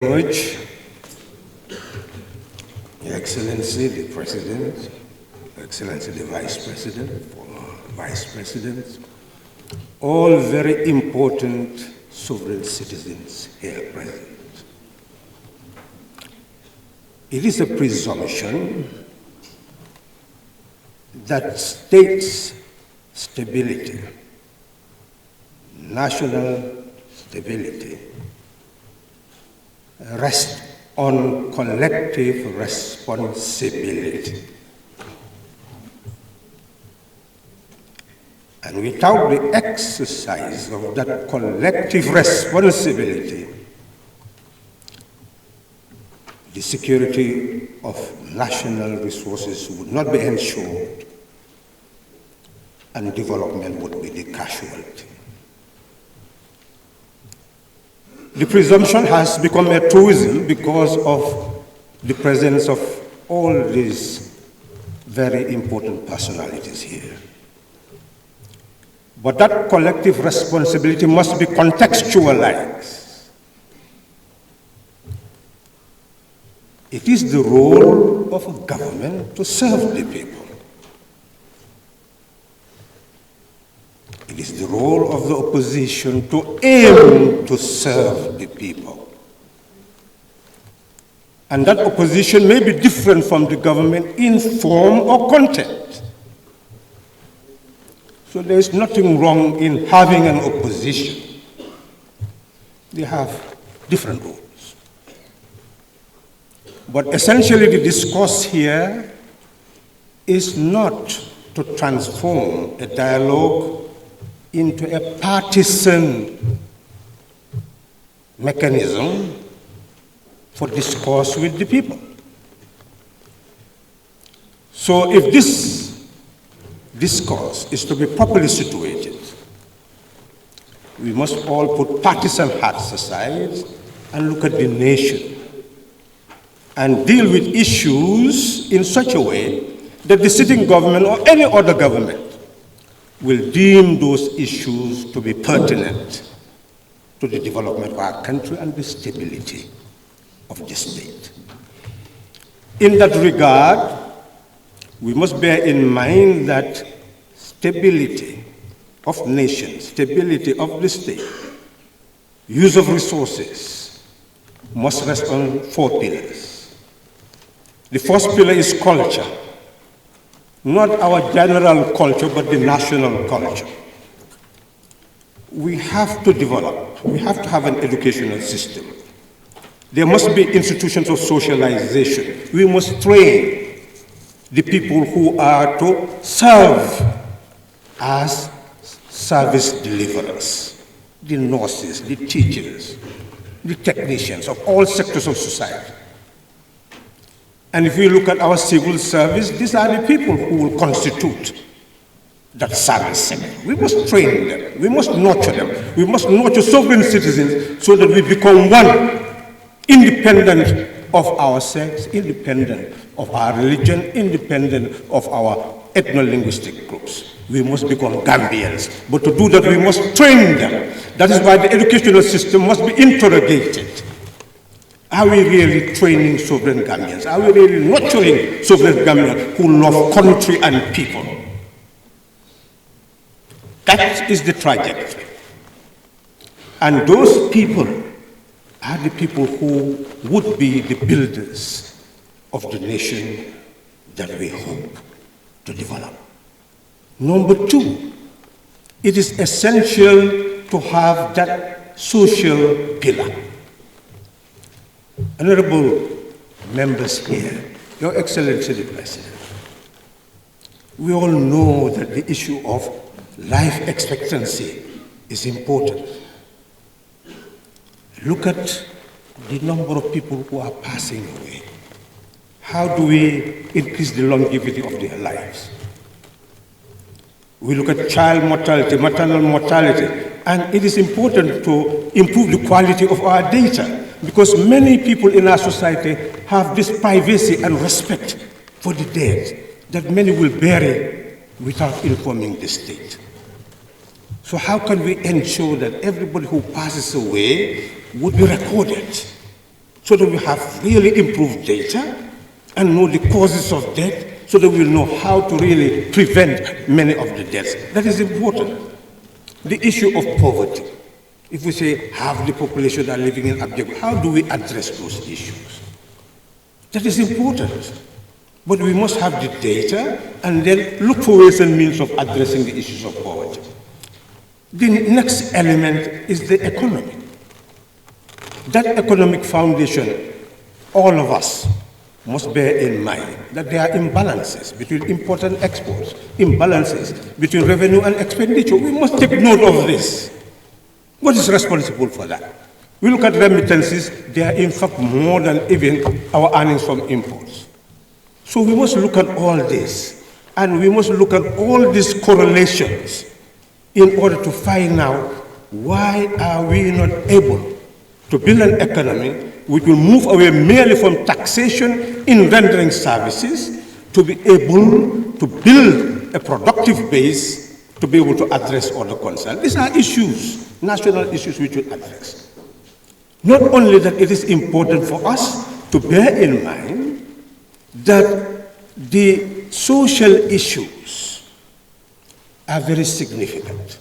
Much, Your Excellency, the President, Your Excellency, the Vice President, former Vice President, all very important sovereign citizens here present. It is a presumption that states' stability, national stability, rest on collective responsibility. And without the exercise of that collective responsibility, the security of national resources would not be ensured, and development would be the casualty. The presumption has become a truism because of the presence of all these very important personalities here. But that collective responsibility must be contextualized. It is the role of a government to serve the people. It is the role of the opposition to aim to serve the people. And that opposition may be different from the government in form or content. So there is nothing wrong in having an opposition. They have different roles. But essentially the discourse here is not to transform a dialogue into a partisan mechanism for discourse with the people. So if this discourse is to be properly situated, we must all put partisan hats aside and look at the nation and deal with issues in such a way that the sitting government or any other government will deem those issues to be pertinent to the development of our country and the stability of the state. In that regard, we must bear in mind that stability of nations, stability of the state, use of resources must rest on 4 pillars. The first pillar is culture. Not our general culture, but the national culture. We have to develop, we have to have an educational system. There must be institutions of socialization. We must train the people who are to serve as service deliverers, the nurses, the teachers, the technicians of all sectors of society. And if we look at our civil service, these are the people who will constitute that service sector. We must train them. We must nurture them. We must nurture sovereign citizens so that we become one, independent of our sex, independent of our religion, independent of our ethno-linguistic groups. We must become Gambians. But to do that, we must train them. That is why the educational system must be interrogated. Are we really training sovereign Gambians? Are we really nurturing sovereign Gambians who love country and people? That is the trajectory. And those people are the people who would be the builders of the nation that we hope to develop. Number 2, it is essential to have that social pillar. Honorable members here, Your Excellency the President, we all know that the issue of life expectancy is important. Look at the number of people who are passing away. How do we increase the longevity of their lives? We look at child mortality, maternal mortality, and it is important to improve the quality of our data, because many people in our society have this privacy and respect for the dead that many will bury without informing the state. So how can we ensure that everybody who passes away would be recorded so that we have really improved data and know the causes of death, so that we'll know how to really prevent many of the deaths. That is important. The issue of poverty. If we say half the population are living in abject, how do we address those issues? That is important. But we must have the data and then look for ways and means of addressing the issues of poverty. The next element is the economy. That economic foundation, all of us must bear in mind that there are imbalances between import and exports, imbalances between revenue and expenditure. We must take note of this. What is responsible for that? We look at remittances, they are in fact more than even our earnings from imports. So we must look at all this, and we must look at all these correlations in order to find out why are we not able to build an economy which will move away merely from taxation in rendering services to be able to build a productive base to be able to address all the concerns. These are issues, national issues which we address. Not only that, it is important for us to bear in mind that the social issues are very significant,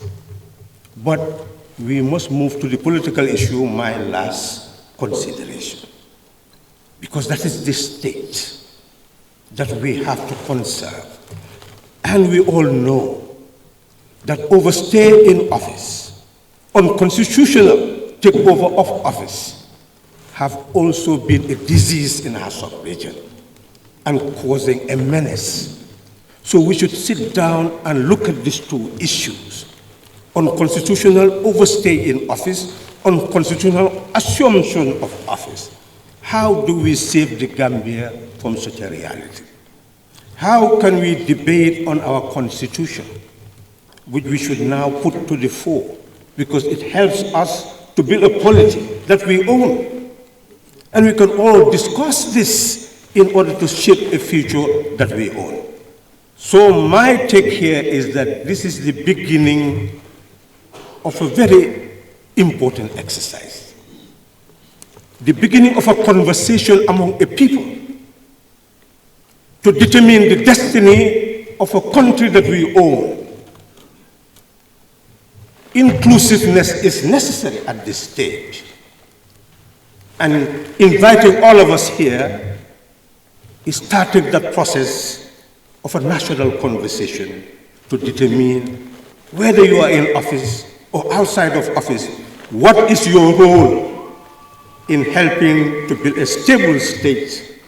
but we must move to the political issue, my last consideration, because that is the state that we have to conserve. And we all know that overstay in office, unconstitutional takeover of office, have also been a disease in our sub-region and causing a menace. So we should sit down and look at these two issues: unconstitutional overstay in office, unconstitutional assumption of office. How do we save the Gambia from such a reality? How can we debate on our constitution, which we should now put to the fore, because it helps us to build a polity that we own? And we can all discuss this in order to shape a future that we own. So my take here is that this is the beginning of a very important exercise. The beginning of a conversation among a people to determine the destiny of a country that we own. Inclusiveness is necessary at this stage. And inviting all of us here is starting that process of a national conversation to determine whether you are in office or outside of office, what is your role in helping to build a stable state,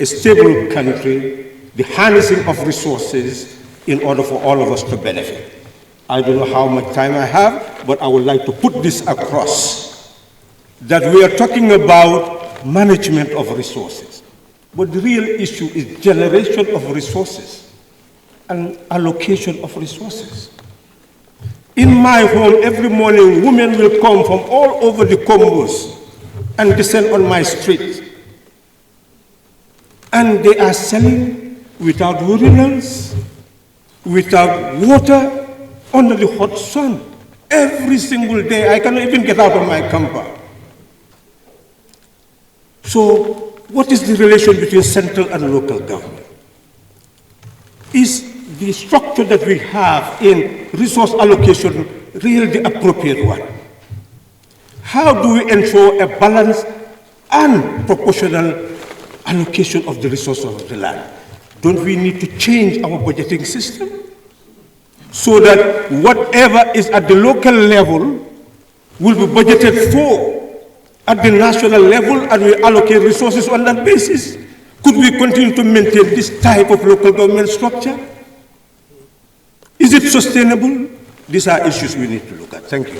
a stable country, the harnessing of resources in order for all of us to benefit. I don't know how much time I have, but I would like to put this across, that we are talking about management of resources. But the real issue is generation of resources and allocation of resources. In my home, every morning, women will come from all over the Combos and descend on my street. And they are selling without urinals, without water, under the hot sun. Every single day, I cannot even get out of my compound. So, what is the relation between central and local government? Is the structure that we have in resource allocation really the appropriate one? How do we ensure a balanced and proportional allocation of the resources of the land? Don't we need to change our budgeting system so that whatever is at the local level will be budgeted for at the national level, and we allocate resources on that basis? Could we continue to maintain this type of local government structure? Is it sustainable? These are issues we need to look at. Thank you.